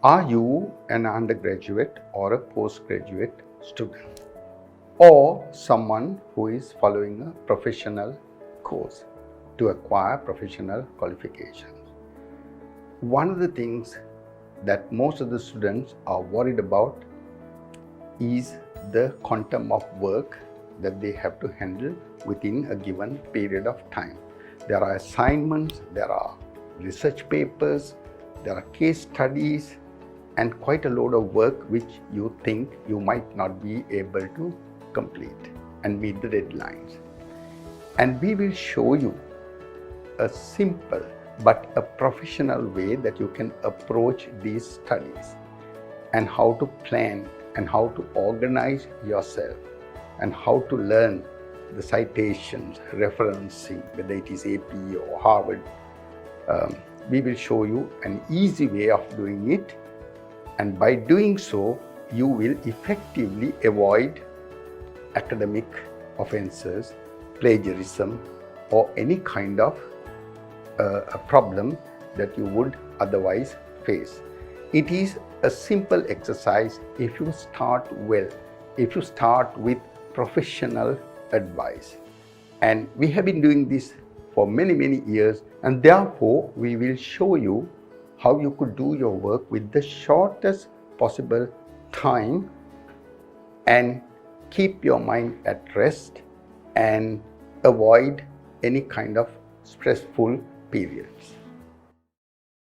Are you an undergraduate or a postgraduate student, or someone who is following a professional course to acquire professional qualifications? One of the things that most of the students are worried about is the quantum of work that they have to handle within a given period of time. There are assignments, there are research papers, there are case studies, and quite a load of work which you think you might not be able to complete and meet the deadlines. And we will show you a simple but a professional way that you can approach these studies, and how to plan and how to organize yourself, and how to learn the citations, referencing, whether it is AP or Harvard. We will show you an easy way of doing it, and by doing so, you will effectively avoid academic offenses, plagiarism, or any kind of a problem that you would otherwise face. It is a simple exercise if you start well, if you start with professional advice. And we have been doing this for many years, and therefore we will show you how you could do your work with the shortest possible time and keep your mind at rest and avoid any kind of stressful periods.